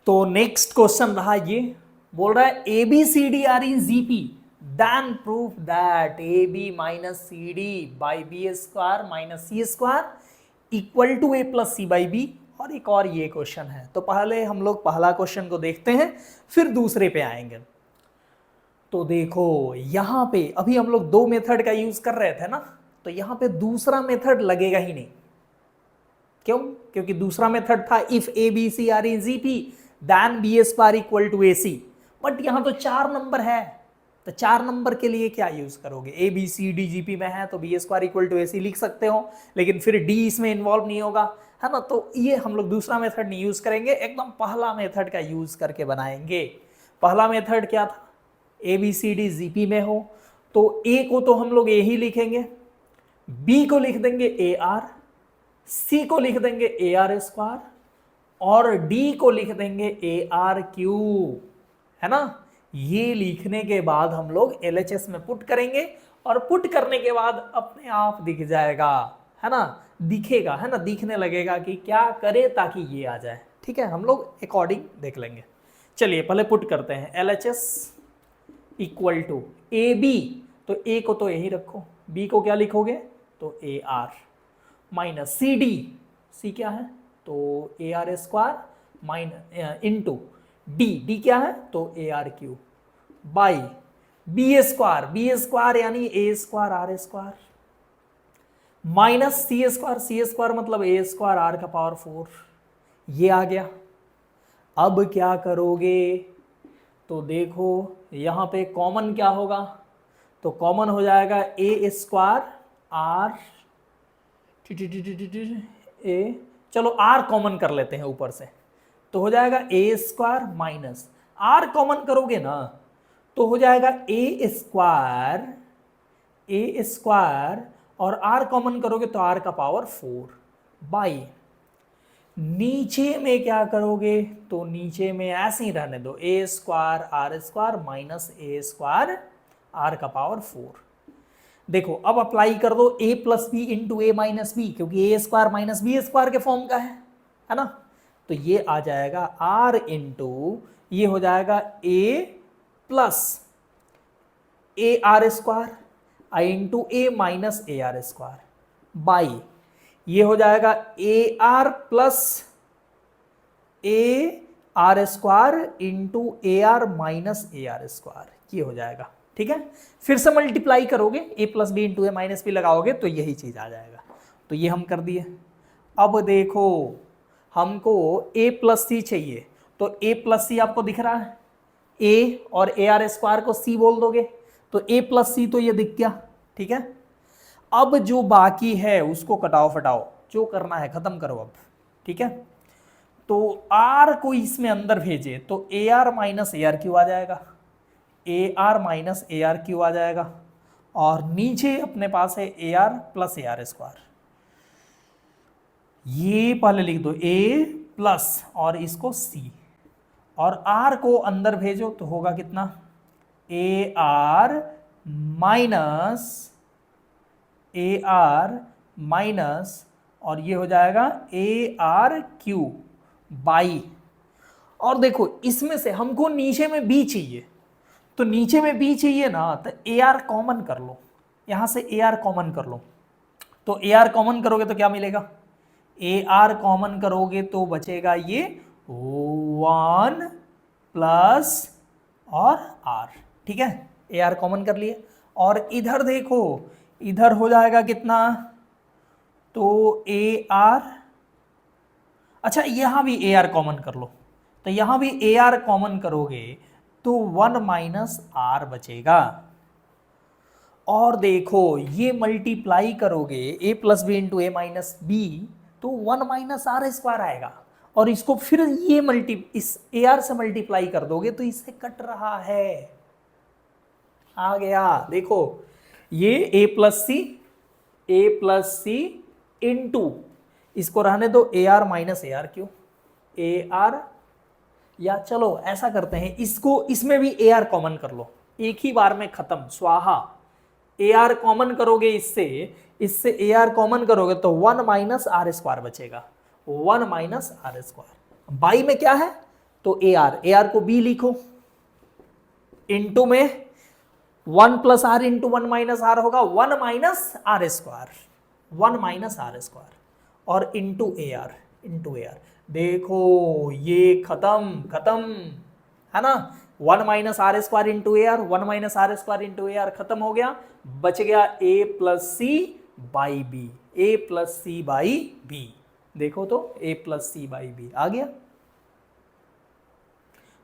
तो next question रहा ये, बोल रहा है A B C D are in GP, then proof that A B minus C D by B square minus C square equal to A plus C by B. और एक और ये क्वेश्चन है, तो पहले हम लोग पहला क्वेश्चन को देखते हैं फिर दूसरे पे आएंगे। तो देखो यहां पे अभी हम लोग दो मेथड का यूज कर रहे थे ना, तो यहां पे दूसरा मेथड लगेगा ही नहीं। क्यों? क्योंकि दूसरा मेथड था if A B C are in GP then B square equal to A C. But यहां तो 4 नंबर है, तो 4 नंबर के लिए क्या यूज करोगे? A B C D GP में है तो B square equal to A C लिख सकते हो, लेकिन फिर डी इसमें इन्वॉल्व नहीं होगा, है ना। तो ये हम लोग दूसरा मेथड नहीं यूज करेंगे, एकदम पहला मेथड का यूज करके बनाएंगे। पहला मेथड क्या था? A B C D GP में हो तो ए को तो हम लोग ए ही लिखेंगे, बी को लिख देंगे ए आर, सी को लिख देंगे ए आर स्क्वायर और डी को लिख देंगे ए आर क्यू, है ना। ये लिखने के बाद हम लोग एलएचएस में पुट करेंगे और पुट करने के बाद अपने आप दिख जाएगा, है ना, दिखेगा, है ना, दिखने लगेगा कि क्या करे ताकि ये आ जाए। ठीक है, हम लोग अकॉर्डिंग देख लेंगे। चलिए पहले पुट करते हैं, LHS equal to A B, तो ए को तो यही रखो, बी को क्या लिखोगे तो A R minus C D, C क्या है तो A R square minus into D, D क्या है तो A R Q by B square यानी A square R square minus C square मतलब ए स्क्वायर आर का पावर 4। ये आ गया। अब क्या करोगे तो देखो यहां पे कॉमन क्या होगा, तो कॉमन हो जाएगा ए स्क्वायर आर ए, चलो आर कॉमन कर लेते हैं ऊपर से, तो हो जाएगा ए स्क्वायर माइनस आर कॉमन करोगे ना तो हो जाएगा ए स्क्वायर और आर कॉमन करोगे तो आर का पावर 4 बाई नीचे में क्या करोगे तो नीचे में ऐसे ही रहने दो, A square R square minus A square R का पावर 4। देखो अब अप्लाई कर दो a plus B into A minus B, क्योंकि A square minus B square के फॉर्म का है ना। तो ये आ जाएगा r इंटू ये हो जाएगा a plus A R square I into A minus A R square by ये हो जाएगा A R plus A R square into A R minus A R square, ये हो जाएगा। ठीक है, फिर से मल्टीप्लाई करोगे ए plus B into A minus B लगाओगे तो यही चीज आ जाएगा। तो ये हम कर दिए। अब देखो हमको ए प्लस सी चाहिए, तो ए प्लस सी आपको दिख रहा है, ए और ए आर स्क्वायर को सी बोल दोगे तो ए प्लस सी तो ये दिख गया। ठीक है, अब जो बाकी है उसको कटाओ फटाओ, जो करना है खत्म करो अब। ठीक है, तो आर को इसमें अंदर भेजे तो A R minus A R Q आ जाएगा, A R minus A R Q आ जाएगा और नीचे अपने पास है A R plus A R square. ये पहले लिख दो ए प्लस और इसको सी और आर को अंदर भेजो तो होगा कितना ए आर माइनस और ये हो जाएगा ए आर क्यू बाई, और देखो इसमें से हमको नीचे में बी चाहिए, तो नीचे में बी चाहिए ना तो ए आर कॉमन कर लो, यहां से ए आर कॉमन कर लो, तो ए आर कॉमन करोगे तो क्या मिलेगा, ए आर कॉमन करोगे तो बचेगा ये 1 प्लस और आर। ठीक है, ए आर कॉमन कर लिए और इधर देखो इधर हो जाएगा कितना तो ए आर, अच्छा यहां भी ए आर कॉमन कर लो, तो यहां भी ए आर कॉमन करोगे तो 1 माइनस आर बचेगा। और देखो ये मल्टीप्लाई करोगे ए plus B into A minus B तो 1 माइनस आर स्क्वायर आएगा, और इसको फिर ये इस ए आर से मल्टीप्लाई कर दोगे तो इससे कट रहा है, आ गया। देखो ये ए प्लस सी इंटू इसको रहने दो ए R minus A R Q, A R, या चलो ऐसा करते हैं इसको इसमें भी ए आर कॉमन कर लो, एक ही बार में खत्म स्वाहा। ए आर कॉमन करोगे इससे ए आर कॉमन करोगे तो 1 माइनस आर स्क्वायर बचेगा, 1 माइनस आर स्क्वायर बाई में क्या है तो ए आर को बी लिखो, इंटू में 1 plus R into 1 minus R होगा 1 minus R square, 1 minus R square, और into A R, into A R. देखो ये खत्म खत्म है ना, 1 minus R square into A R, 1 minus R square into A R खत्म हो गया, बच गया A plus C by B, A plus C by B. देखो तो A plus C by B आ गया।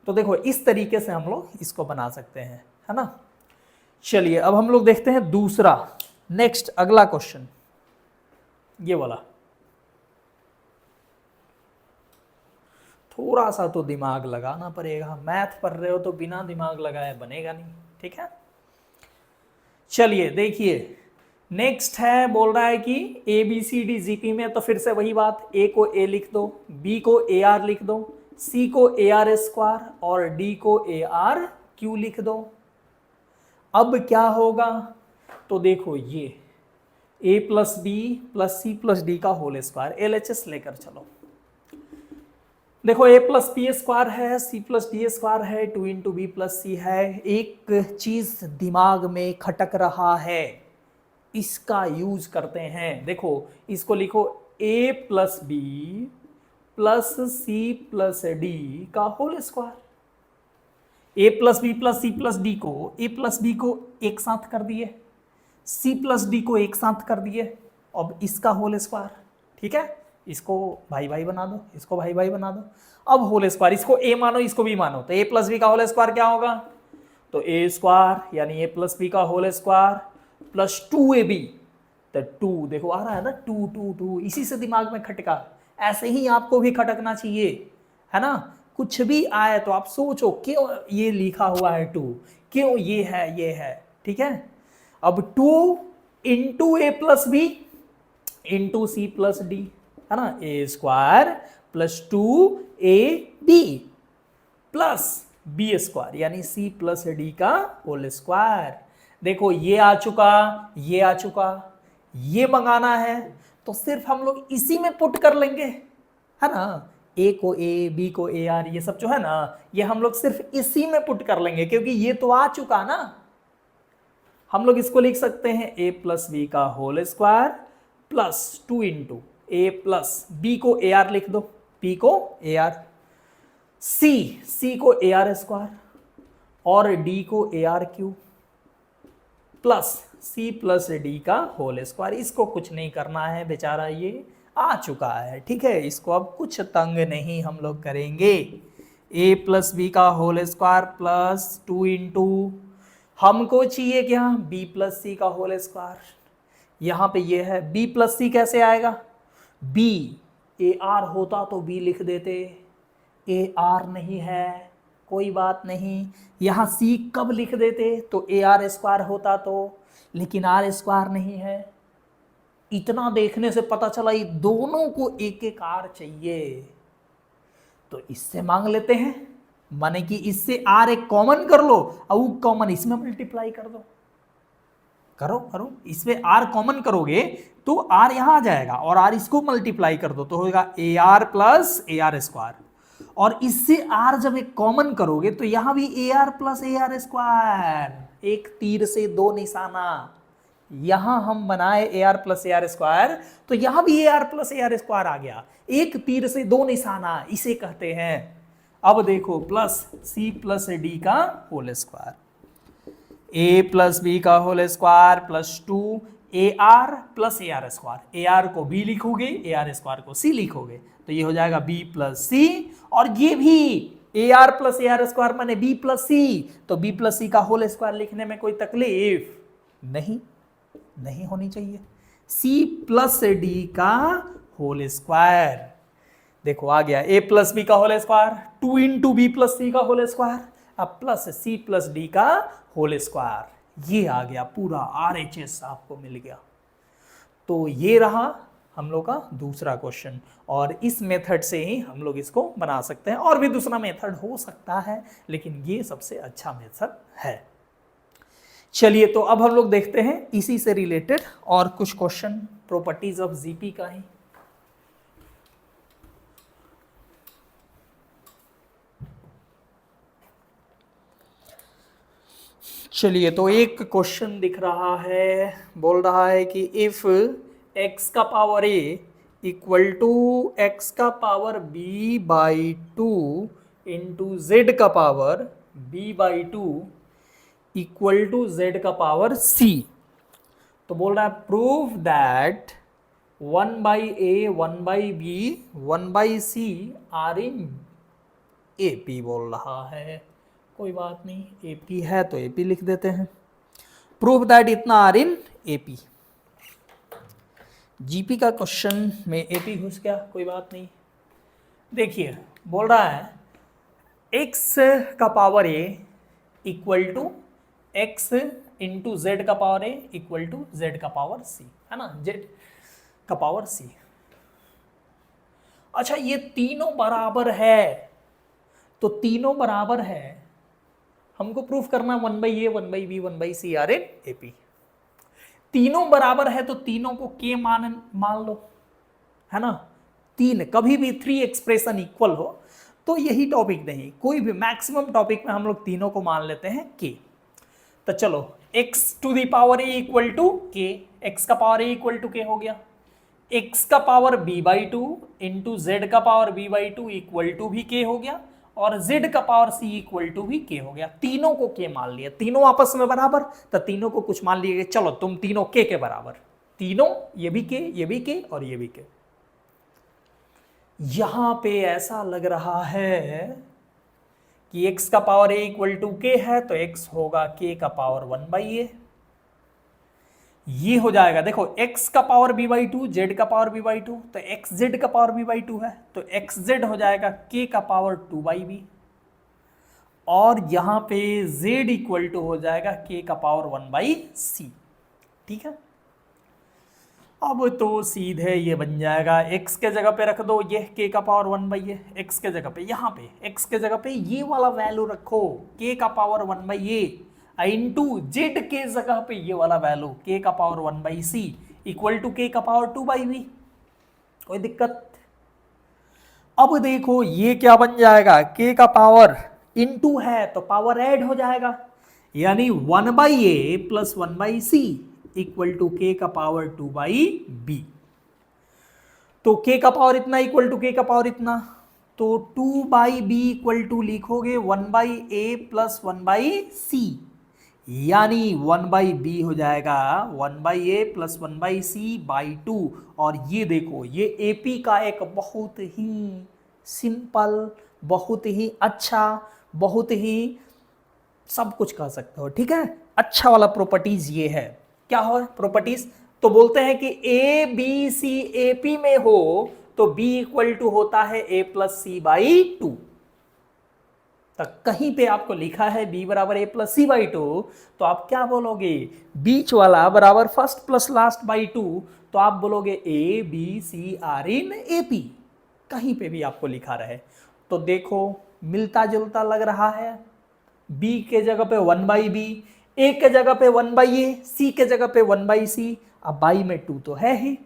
तो देखो इस तरीके से हम लोग इसको बना सकते हैं, है ना। चलिए अब हम लोग देखते हैं दूसरा, नेक्स्ट अगला क्वेश्चन, ये वाला। थोड़ा सा तो दिमाग लगाना पड़ेगा, मैथ पढ़ रहे हो तो बिना दिमाग लगाए बनेगा नहीं, ठीक है। चलिए देखिए नेक्स्ट है, बोल रहा है कि A B C D GP में, तो फिर से वही बात, ए को ए लिख दो, बी को ए आर लिख दो, सी को ए आर स्क्वायर और डी को ए आर क्यू लिख दो। अब क्या होगा, तो देखो ये a plus B plus C plus D का होल स्क्वायर, LHS लेकर चलो। देखो a प्लस बी स्क्वायर है, c प्लस डी स्क्वायर है, 2 इंटू बी प्लस सी है। एक चीज दिमाग में खटक रहा है, इसका यूज करते हैं। देखो इसको लिखो a plus B plus C plus D का whole square. A plus B plus C plus D को, ए प्लस बी को एक साथ कर दिए, सी प्लस डी को एक साथ कर दिए, अब इसका होल स्क्वायर, ठीक है। इसको भाई भाई बना दो, इसको भाई भाई बना दो। अब होल स्क्वायर, इसको ए मानो इसको बी मानो, तो ए प्लस बी का होल स्क्वायर क्या होगा, तो ए स्क्वायर यानी ए प्लस बी का होल स्क्वायर प्लस 2ab, तो 2 देखो आ रहा है ना, 2 2 2, इसी से दिमाग में खटका। ऐसे ही आपको भी खटकना चाहिए, है ना। कुछ भी आए तो आप सोचो क्यों ये लिखा हुआ है 2, क्यों ये है, ठीक है। अब 2 into A plus B into C plus D, है ना, ए स्क्वायर प्लस 2ab प्लस बी स्क्वायर यानी सी प्लस डी का होल स्क्वायर। देखो ये आ चुका, ये आ चुका, ये मंगाना है तो सिर्फ हम लोग इसी में पुट कर लेंगे, है ना। ए को ए, बी को ए आर, ये सब जो है ना, ये हम लोग सिर्फ इसी में पुट कर लेंगे क्योंकि ये तो आ चुका ना। हम लोग इसको लिख सकते हैं ए प्लस बी का whole square plus 2 into A plus B को ए आर लिख दो, बी को ए आर, सी को ए आर स्क्वायर और डी को A R cube plus C plus D का होल स्क्वायर। इसको कुछ नहीं करना है बेचारा, ये आ चुका है, ठीक है। इसको अब कुछ तंग नहीं हम लोग करेंगे। ए प्लस बी का होल स्क्वायर प्लस 2 इंटू, हमको चाहिए क्या, बी प्लस सी का होल स्क्वायर। यहाँ पे ये है, बी प्लस सी कैसे आएगा, बी ए आर होता तो बी लिख देते, ए आर नहीं है कोई बात नहीं, यहाँ सी कब लिख देते तो ए आर स्क्वायर होता तो, लेकिन आर स्क्वायर नहीं है। इतना देखने से पता चला ये दोनों को एक एक आर चाहिए, तो इससे मांग लेते हैं, माने कि इससे आर एक कॉमन कर लो और वो कॉमन इसमें मल्टीप्लाई कर दो, करो इसमें आर कॉमन करोगे तो आर यहां आ जाएगा और आर इसको मल्टीप्लाई कर दो तो होगा ए R plus A R square, और इससे आर जब एक कॉमन करोगे तो यहां भी A R plus A R square. एक तीर से दो निशाना, यहां हम बनाए A R plus A R square तो यहां भी A R plus A R square आ गया। एक तीर से दो निशाना इसे कहते हैं। अब देखो प्लस सी प्लस डी का whole square, A plus B का whole square plus 2 A R plus A R square. A R को बी लिखोगे, ए आर स्क्वायर को सी लिखोगे तो ये हो जाएगा बी प्लस सी, और ये भी A R plus A R square माने बी प्लस सी, तो बी प्लस सी का होल स्क्वायर लिखने में कोई तकलीफ नहीं होनी चाहिए। सी प्लस डी का होल स्क्वायर, देखो आ गया ए प्लस बी का whole square 2 into B plus C का होल स्क्वायर, अब प्लस सी प्लस डी का होल स्क्वायर, ये आ गया पूरा RHS आपको मिल गया। तो ये रहा हम लोग का दूसरा क्वेश्चन, और इस मेथड से ही हम लोग इसको बना सकते हैं। और भी दूसरा मेथड हो सकता है लेकिन ये सबसे अच्छा मेथड है। चलिए तो अब हम लोग देखते हैं इसी से रिलेटेड और कुछ क्वेश्चन प्रॉपर्टीज ऑफ जीपी का ही। चलिए, तो एक क्वेश्चन दिख रहा है, बोल रहा है कि इफ x का power a equal to x का power b by two into Z का power b by two equal to Z का पावर c, तो बोल रहा है prove that 1 by A 1 by B 1 by C are in AP बोल रहा है। कोई बात नहीं, AP है तो AP लिख देते हैं। प्रूव दैट इतना आर इन AP। GP का क्वेश्चन में AP घुस गया, कोई बात नहीं। देखिए, बोल रहा है x का power a equal to x into Z का power a equal to Z का पावर c, है ना, z का पावर c। अच्छा, ये तीनों बराबर है, तो तीनों बराबर है, हमको प्रूफ करना 1 by A 1 by B 1 by C are in AP। तीनों बराबर है तो तीनों को k मान लो, है ना। तीन कभी भी 3 एक्सप्रेशन इक्वल हो तो यही टॉपिक नहीं, कोई भी मैक्सिमम टॉपिक में हम लोग तीनों को मान लेते हैं k। तो चलो, x to the power a equal to k, x का power a equal to k हो गया, x का power b by two into Z का power b by two equal to भी k हो गया, और z का पावर c इक्वल टू भी k हो गया। तीनों को k मान लिया, तीनों आपस में बराबर, तो तीनों को कुछ मान लिए, चलो तुम तीनों k के बराबर, तीनों, ये भी k, ये भी k और ये भी k। यहां पे ऐसा लग रहा है कि x का power a equal to k है, तो x होगा k का पावर 1 बाई ए। ये हो जाएगा, देखो x का power b by to, Z का पावर b बाई टू, तो x z का पावर b बाई टू है, तो x z हो जाएगा k का पावर 2 बाई बी, और यहां पे z इक्वल टू हो जाएगा k का पावर 1 बाई सी। ठीक है, अब तो सीधे ये बन जाएगा, x के जगह पे रख दो ये k का पावर 1 बाई ए, x के जगह पे, यहाँ पे x के जगह पे ये वाला वैल्यू रखो k का power 1 by A, into Z के जगह पे ये वाला वैल्यू k का power 1 by C equal to k का पावर 2 बाई बी। कोई दिक्कत? अब देखो ये क्या बन जाएगा, k का पावर इंटू है तो पावर ऐड हो जाएगा, यानी 1 by A plus 1 by C equal to k का पावर 2 बाई बी। तो k का पावर इतना इक्वल टू k का पावर इतना, तो 2 बाई बी इक्वल टू लिखोगे 1 by A plus 1 by C, यानी 1 बाई बी हो जाएगा 1 by A plus 1 by C by 2। और ये देखो, ये AP का एक बहुत ही सिंपल, बहुत ही अच्छा, बहुत ही सब कुछ कह सकते हो, ठीक है, अच्छा वाला प्रॉपर्टीज ये है। क्या हो प्रॉपर्टीज? तो बोलते हैं कि ए बी सी AP में हो तो B इक्वल टू होता है A plus C by two. तक कहीं पे आपको लिखा है B बराबर A plus C by two, तो आप क्या बोलोगे, बीच वाला बराबर first plus last by two, तो आप बोलोगे A B C R in AP, कहीं पे भी आपको लिखा रहे। तो देखो मिलता जुलता लग रहा है, B के जगह पे 1 बाई बी, A के जगह पे 1 बाई ए, C के जगह पे 1 बाई सी, अब बाई में 2 तो है ही,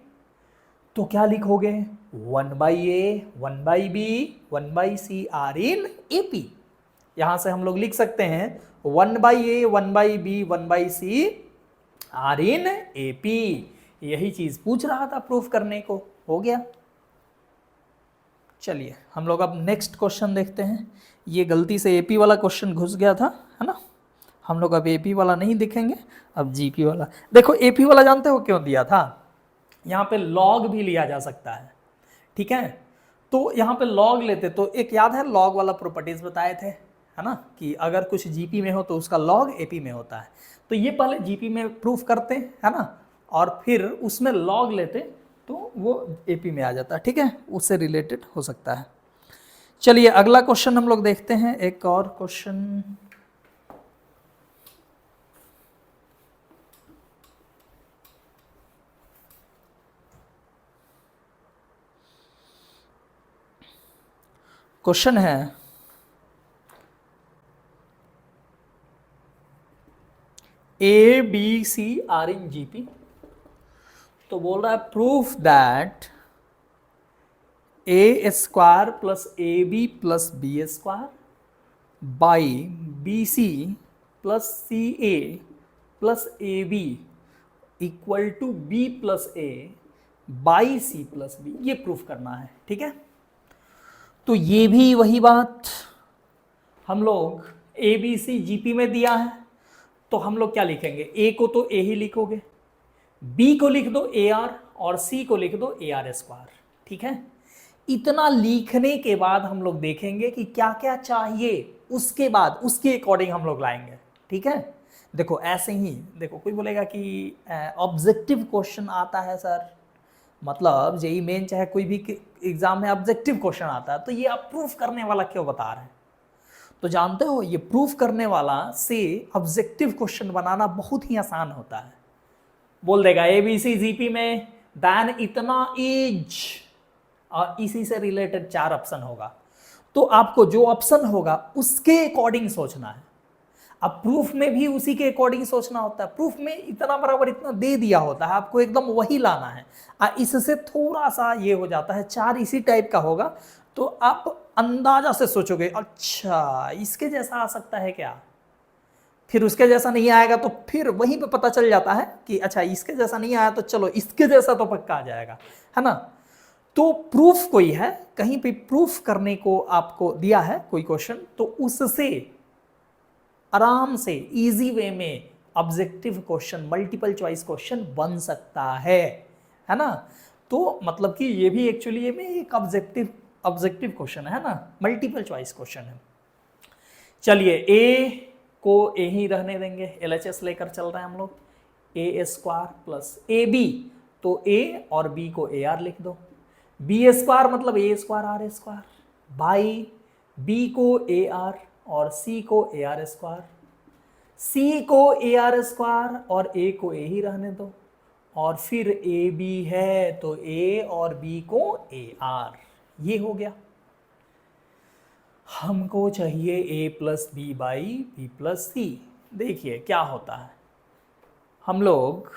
तो क्या लिखोगे 1 by A 1 by B 1 by C are in AP। यहां से हम लोग लिख सकते हैं 1 by A 1 by B 1 by C are in AP। यही चीज पूछ रहा था प्रूफ करने को, हो गया। चलिए हम लोग अब नेक्स्ट क्वेश्चन देखते हैं। ये गलती से AP वाला क्वेश्चन घुस गया था, है ना, हम लोग अब AP वाला नहीं दिखेंगे, अब GP वाला। देखो AP वाला जानते हो क्यों दिया था, यहाँ पे लॉग भी लिया जा सकता है, ठीक है, तो यहाँ पे लॉग लेते, तो एक याद है लॉग वाला प्रॉपर्टीज बताए थे, है ना, कि अगर कुछ GP में हो तो उसका लॉग AP में होता है, तो ये पहले GP में प्रूफ करते, है ना, और फिर उसमें लॉग लेते तो वो AP में आ जाता है, ठीक है, उससे रिलेटेड हो सकता है। चलिए अगला क्वेश्चन हम लोग देखते हैं, एक और क्वेश्चन। क्वेश्चन है A B C are in GP, तो बोल रहा है proof that A square plus AB plus B square by BC plus C A plus A B equal to B plus A by C plus B, ये proof करना है। ठीक है, तो ये भी वही बात, हम लोग ए बी सी जीपी में दिया है, तो हम लोग क्या लिखेंगे, ए को तो ए ही लिखोगे, बी को लिख दो ए आर और सी को लिख दो ए आर स्क्वायर। ठीक है, इतना लिखने के बाद हम लोग देखेंगे कि क्या क्या चाहिए, उसके बाद उसके अकॉर्डिंग हम लोग लाएंगे। ठीक है, देखो ऐसे ही, देखो कोई बोलेगा कि ऑब्जेक्टिव क्वेश्चन आता है सर, मतलब जेई मेन चाहे कोई भी एग्जाम में ऑब्जेक्टिव क्वेश्चन आता है, तो ये आप प्रूफ करने वाला क्यों बता रहे हैं? तो जानते हो ये प्रूफ करने वाला से ऑब्जेक्टिव क्वेश्चन बनाना बहुत ही आसान होता है। बोल देगा एबीसी जीपी में देन इतना एज, और इसी से रिलेटेड 4 ऑप्शन होगा, तो आपको जो ऑप्शन होगा उसके अकॉर्डिंग सोचना है। अब प्रूफ में भी उसी के अकॉर्डिंग सोचना होता है, प्रूफ में इतना बराबर इतना दे दिया होता है, आपको एकदम वही लाना है। इससे थोड़ा सा ये हो जाता है, 4 इसी टाइप का होगा तो आप अंदाजा से सोचोगे अच्छा इसके जैसा आ सकता है क्या, फिर उसके जैसा नहीं आएगा तो फिर वहीं पे पता चल जाता है कि अच्छा इसके जैसा नहीं आया तो चलो इसके जैसा तो पक्का आ जाएगा, है ना। तो प्रूफ कोई है, कहीं पे प्रूफ करने को आपको दिया है कोई क्वेश्चन, तो उससे आराम से इजी वे में objective question, multiple choice question बन सकता है ना। तो मतलब कि ये भी एक्चुअली में एक ऑब्जेक्टिव क्वेश्चन है ना, मल्टीपल चॉइस क्वेश्चन है। चलिए ए को ए ही रहने देंगे, एलएचएस लेकर चल रहे हैं हम लोग, ए स्क्वायर प्लस ए बी, तो ए और बी को ए आर लिख दो, बी स्क्वायर मतलब A square R square, by B को ए आर और सी को ए आर स्क्वायर, सी को ए आर स्क्वायर और ए को ए ही रहने दो, और फिर ए बी है तो ए और बी को ए आर, ये हो गया। हमको चाहिए A plus B by B plus C. देखिए क्या होता है, हम लोग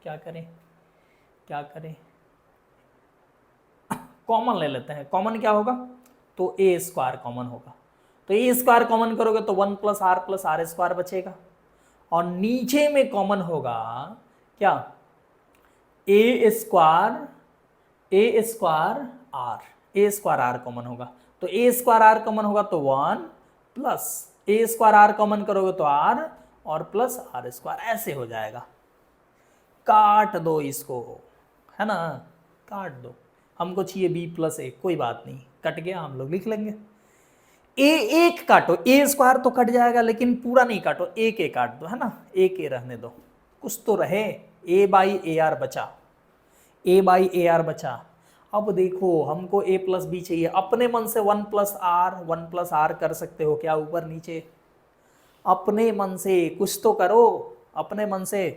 क्या करें, कॉमन ले लेते हैं। कॉमन क्या होगा, तो ए स्क्वायर कॉमन होगा, तो ए स्क्वायर कॉमन करोगे तो 1 प्लस आर स्क्वायर बचेगा, और नीचे में कॉमन होगा क्या, ए स्क्वायर आर कॉमन होगा, तो ए स्क्वायर आर कॉमन होगा तो 1 plus A square R common करोगे तो आर और प्लस आर स्क्वायर, ऐसे हो जाएगा। काट दो इसको, है ना, काट दो। हमको चाहिए बी प्लस ए, कोई बात नहीं, कट गया, हम लोग लिख लेंगे। एक काटो, ए स्क्वायर तो कट जाएगा लेकिन पूरा नहीं काटो, एक ए काट दो, है ना, एक ए रहने दो, कुछ तो रहे, ए बाई ए आर बचा। अब देखो हमको ए प्लस बी चाहिए, अपने मन से 1 प्लस आर कर सकते हो क्या, ऊपर नीचे, अपने मन से कुछ तो करो, अपने मन से।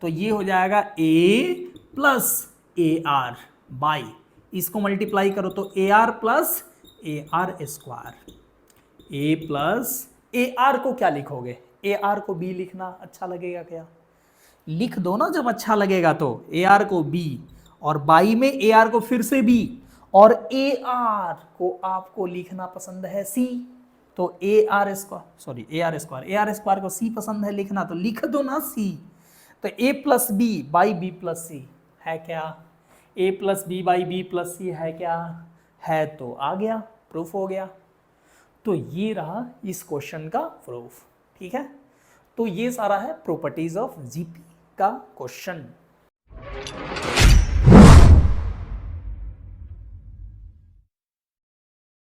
तो ये हो जाएगा ए प्लस ए आर बाई, इसको मल्टीप्लाई करो तो A R plus A R square, A plus A R को क्या लिखोगे, ए आर को बी लिखना अच्छा लगेगा क्या, लिख दो ना जब अच्छा लगेगा तो, ए आर को बी और बाई में ए आर को फिर से बी, और ए आर को आपको लिखना पसंद है सी, तो ए आर स्क्वायर को सी पसंद है लिखना, तो लिख दो ना सी। तो A plus B by B plus C है क्या, A plus B by B plus C है क्या, है, तो आ गया, प्रूफ हो गया। तो ये रहा इस क्वेश्चन का प्रूफ। ठीक है, तो ये सारा है प्रॉपर्टीज ऑफ जीपी का क्वेश्चन।